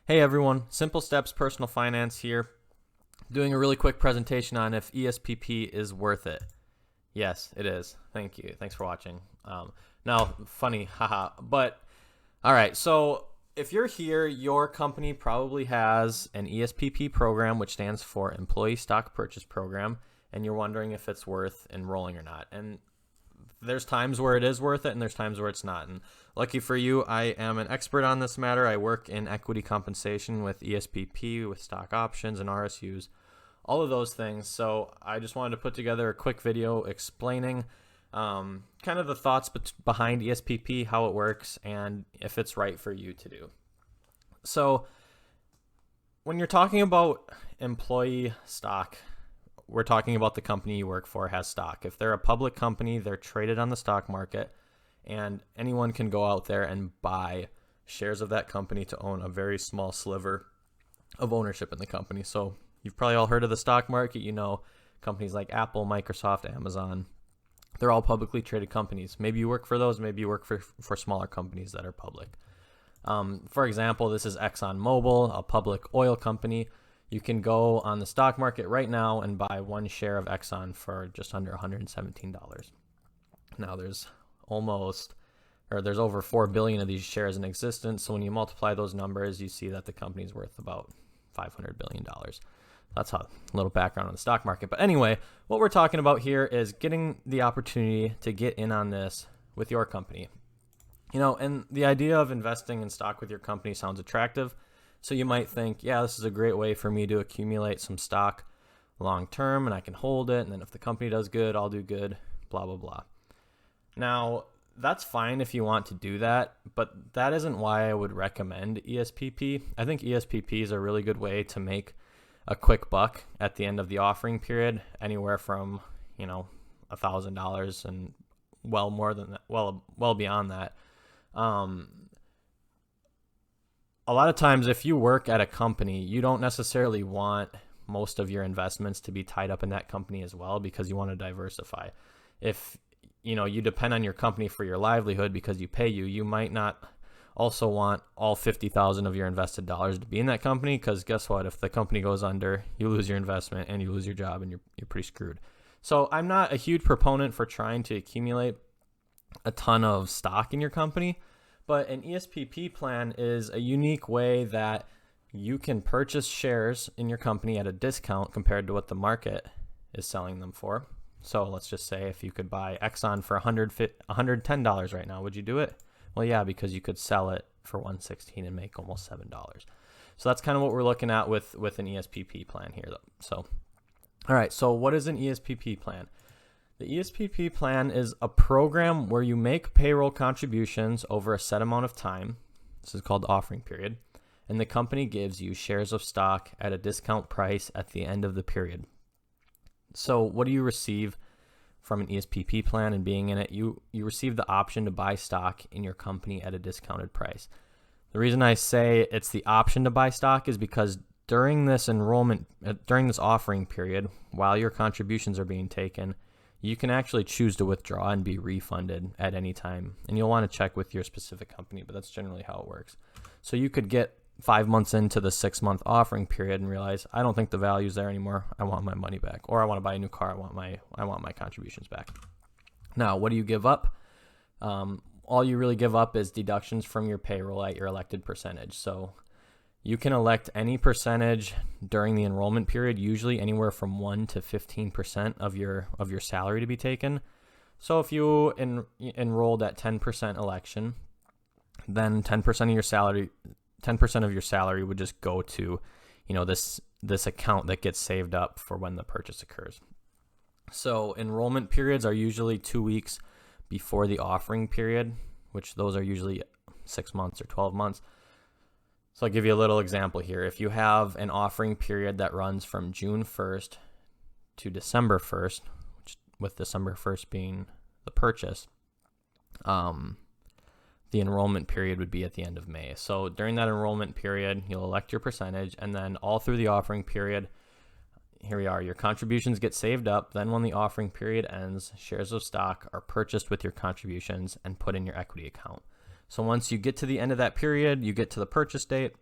Hey everyone, Simple Steps Personal Finance here, doing a really quick presentation on if ESPP is worth it. Yes, it is. Thank you. Thanks for watching. Now, funny, haha. But, all right, so if you're here, your company probably has an ESPP program, which stands for Employee Stock Purchase Program, and you're wondering if it's worth enrolling or not. And there's times where it is worth it and there's times where it's not. And lucky for you, I am an expert on this matter. I work in equity compensation with ESPP, with stock options and RSUs, all of those things. So I just wanted to put together a quick video explaining kind of the thoughts behind ESPP, how it works, and if it's right for you to do. So when you're talking about employee stock, we're talking about the company you work for has stock. If they're a public company, they're traded on the stock market, and anyone can go out there and buy shares of that company to own a very small sliver of ownership in the company. So you've probably all heard of the stock market. You know, companies like Apple, Microsoft, Amazon, they're all publicly traded companies. Maybe you work for those, maybe you work for smaller companies that are public. For example, this is ExxonMobil, a public oil company. You can go on the stock market right now and buy one share of Exxon for just under $117. Now there's over 4 billion of these shares in existence. So when you multiply those numbers, you see that the company's worth about $500 billion. That's a little background on the stock market. But anyway, what we're talking about here is getting the opportunity to get in on this with your company. You know, and the idea of investing in stock with your company sounds attractive. So you might think, yeah, this is a great way for me to accumulate some stock long term and I can hold it. And then if the company does good, I'll do good, blah, blah, blah. Now, that's fine if you want to do that, but that isn't why I would recommend ESPP. I think ESPP is a really good way to make a quick buck at the end of the offering period, anywhere from, $1,000 and well more than that, well beyond that. A lot of times, if you work at a company, you don't necessarily want most of your investments to be tied up in that company as well, because you want to diversify. If you depend on your company for your livelihood because you pay you might not also want all 50,000 of your invested dollars to be in that company, because guess what? If the company goes under, you lose your investment and you lose your job and you're pretty screwed. So I'm not a huge proponent for trying to accumulate a ton of stock in your company. But an ESPP plan is a unique way that you can purchase shares in your company at a discount compared to what the market is selling them for. So let's just say if you could buy Exxon for $110 right now, would you do it? Well, yeah, because you could sell it for $116 and make almost $7. So that's kind of what we're looking at with an ESPP plan here, though. So, all right, so what is an ESPP plan? The ESPP plan is a program where you make payroll contributions over a set amount of time. This is called the offering period. And the company gives you shares of stock at a discount price at the end of the period. So what do you receive from an ESPP plan and being in it? You receive the option to buy stock in your company at a discounted price. The reason I say it's the option to buy stock is because during this offering period, while your contributions are being taken, you can actually choose to withdraw and be refunded at any time. And you'll want to check with your specific company, but that's generally how it works. So you could get 5 months into the 6-month offering period and realize, I don't think the value's there anymore. I want my money back. Or I want to buy a new car. I want my contributions back. Now, what do you give up? All you really give up is deductions from your payroll at your elected percentage. So you can elect any percentage during the enrollment period, usually anywhere from 1 to 15% of your salary to be taken. So if you enrolled at 10% election, then 10% of your salary would just go to, this account that gets saved up for when the purchase occurs. So enrollment periods are usually 2 weeks before the offering period, which those are usually 6 months or 12 months. So I'll give you a little example here. If you have an offering period that runs from June 1st to December 1st, with December 1st being the purchase, the enrollment period would be at the end of May. So during that enrollment period, you'll elect your percentage, and then all through the offering period, here we are, your contributions get saved up. Then when the offering period ends, shares of stock are purchased with your contributions and put in your equity account. So once you get to the end of that period, you get to the purchase date,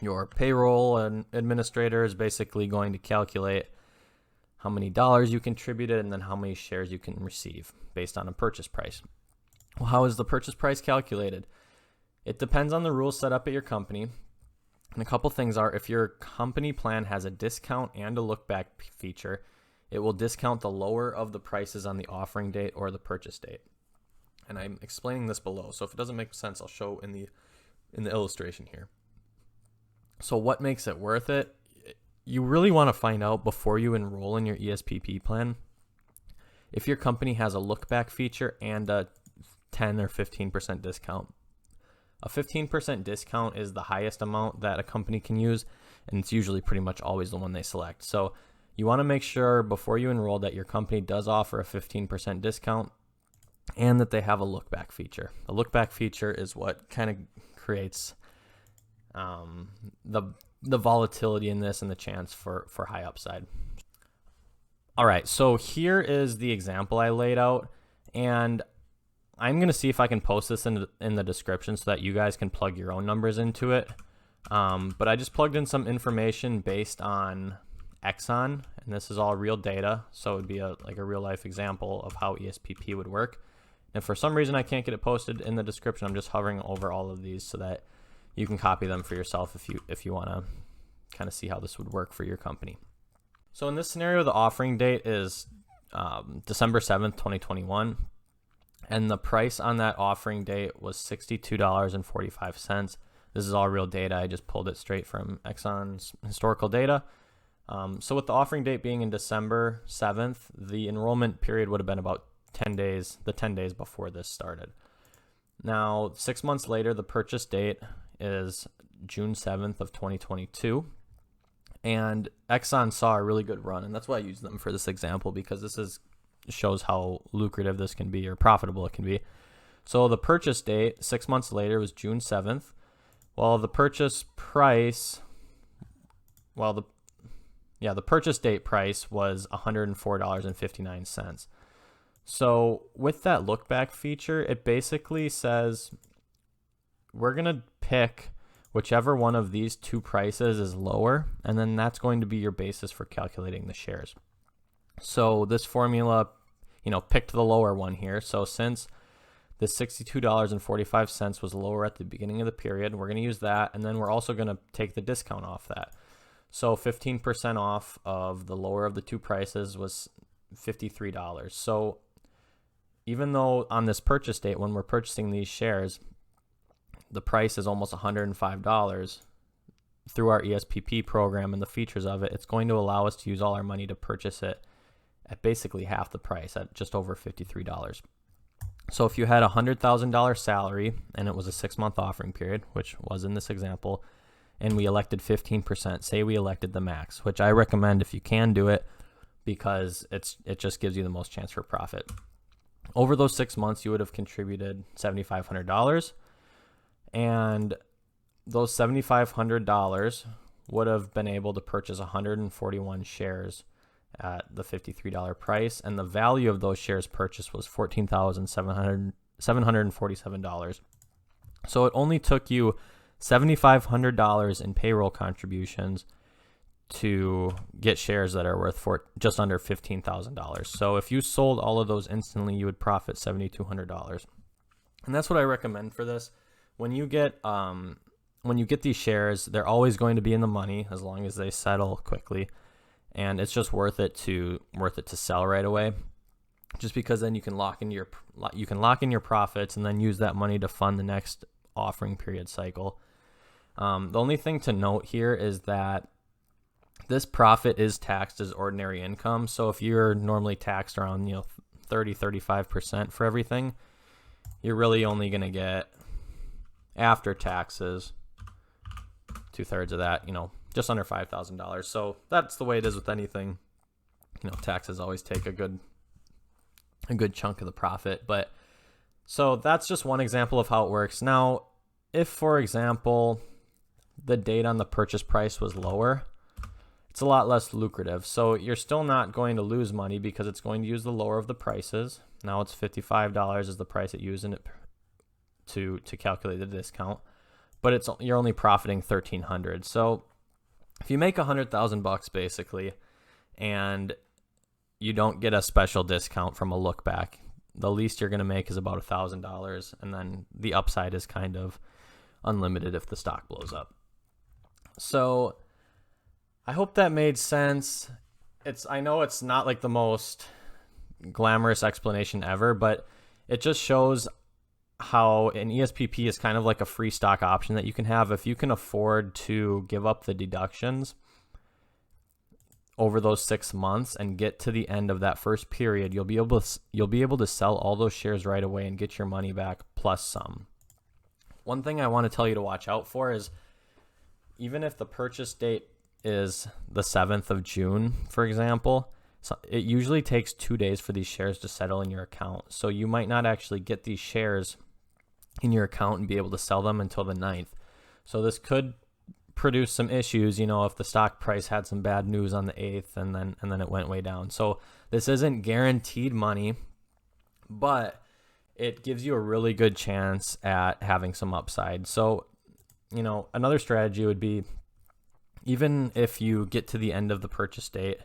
Your payroll and administrator is basically going to calculate how many dollars you contributed and then how many shares you can receive based on a purchase price. Well, how is the purchase price calculated? It depends on the rules set up at your company. And a couple things are, if your company plan has a discount and a look back feature, it will discount the lower of the prices on the offering date or the purchase date. And I'm explaining this below. So if it doesn't make sense, I'll show in the illustration here. So what makes it worth it? You really want to find out before you enroll in your ESPP plan if your company has a look back feature and a 10 or 15% discount. A 15% discount is the highest amount that a company can use, and it's usually pretty much always the one they select. So you want to make sure before you enroll that your company does offer a 15% discount and that they have a look back feature. The look back feature is what kind of creates the volatility in this and the chance for high upside. All right, so here is the example I laid out, and I'm going to see if I can post this in the description so that you guys can plug your own numbers into it. But I just plugged in some information based on Exxon, and this is all real data, so it would be like a real life example of how ESPP would work. And for some reason I can't get it posted in the description, I'm just hovering over all of these so that you can copy them for yourself if you want to kind of see how this would work for your company. So in this scenario, the offering date is December 7th, 2021. And the price on that offering date was $62.45. This is all real data. I just pulled it straight from Exxon's historical data. So with the offering date being in December 7th, the enrollment period would have been about 10 days, the 10 days before this started. Now, 6 months later, the purchase date is June 7th of 2022. And Exxon saw a really good run, and that's why I use them for this example, because this shows how lucrative this can be or profitable it can be. So the purchase date 6 months later was June 7th. Well, the purchase price, the purchase date price was $104.59. So with that look back feature, it basically says we're going to pick whichever one of these two prices is lower, and then that's going to be your basis for calculating the shares. So this formula, picked the lower one here. So since the $62.45 was lower at the beginning of the period, we're going to use that, and then we're also going to take the discount off that. So 15% off of the lower of the two prices was $53. So even though on this purchase date, when we're purchasing these shares, the price is almost $105 through our ESPP program and the features of it, it's going to allow us to use all our money to purchase it at basically half the price, at just over $53. So if you had a $100,000 salary and it was a 6-month offering period, which was in this example, and we elected 15%, say we elected the max, which I recommend if you can do it, because it just gives you the most chance for profit. Over those 6 months, you would have contributed $7,500, and those $7,500 would have been able to purchase 141 shares at the $53 price, and the value of those shares purchased was $14,747. So it only took you $7,500 in payroll contributions to get shares that are worth just under $15,000. So if you sold all of those instantly, you would profit $7,200. And that's what I recommend for this. When you get these shares, they're always going to be in the money as long as they settle quickly, and it's just worth it to sell right away, just because then you can lock in your profits and then use that money to fund the next offering period cycle. The only thing to note here is that this profit is taxed as ordinary income. So if you're normally taxed around 30-35% for everything, you're really only going to get, after taxes, 2/3 of that, just under $5,000. So that's the way it is with anything. Taxes always take a good chunk of the profit. But so that's just one example of how it works. Now, if, for example, the date on the purchase price was lower, it's a lot less lucrative. So you're still not going to lose money because it's going to use the lower of the prices. Now it's $55 is the price it used in it to calculate the discount. but you're only profiting $1,300. So if you make $100,000 basically, and you don't get a special discount from a look back, the least you're going to make is about $1,000, and then the upside is kind of unlimited if the stock blows up. So I hope that made sense. I know it's not like the most glamorous explanation ever, but it just shows how an ESPP is kind of like a free stock option that you can have if you can afford to give up the deductions over those 6 months and get to the end of that first period. You'll be able to sell all those shares right away and get your money back plus some. One thing I want to tell you to watch out for is, even if the purchase date is the 7th of June, for example, so it usually takes 2 days for these shares to settle in your account. So you might not actually get these shares in your account and be able to sell them until the 9th. So this could produce some issues, if the stock price had some bad news on the 8th and then it went way down. So this isn't guaranteed money, but it gives you a really good chance at having some upside. So, another strategy would be, even if you get to the end of the purchase date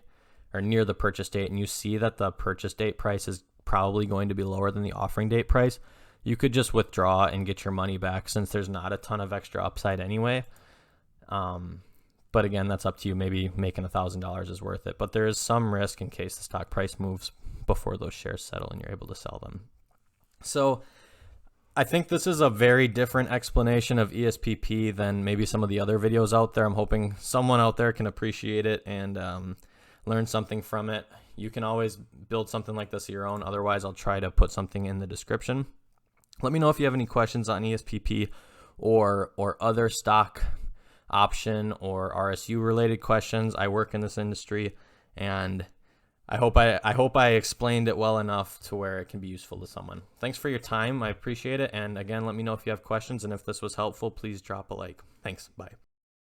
or near the purchase date and you see that the purchase date price is probably going to be lower than the offering date price, you could just withdraw and get your money back, since there's not a ton of extra upside anyway. But again, that's up to you. Maybe making $1,000 is worth it, but there is some risk in case the stock price moves before those shares settle and you're able to sell them. So I think this is a very different explanation of ESPP than maybe some of the other videos out there. I'm hoping someone out there can appreciate it and learn something from it. You can always build something like this of your own. Otherwise, I'll try to put something in the description. Let me know if you have any questions on ESPP or other stock option or RSU related questions. I work in this industry, and I hope I explained it well enough to where it can be useful to someone. Thanks for your time. I appreciate it. And again, let me know if you have questions, and if this was helpful, please drop a like. Thanks. Bye.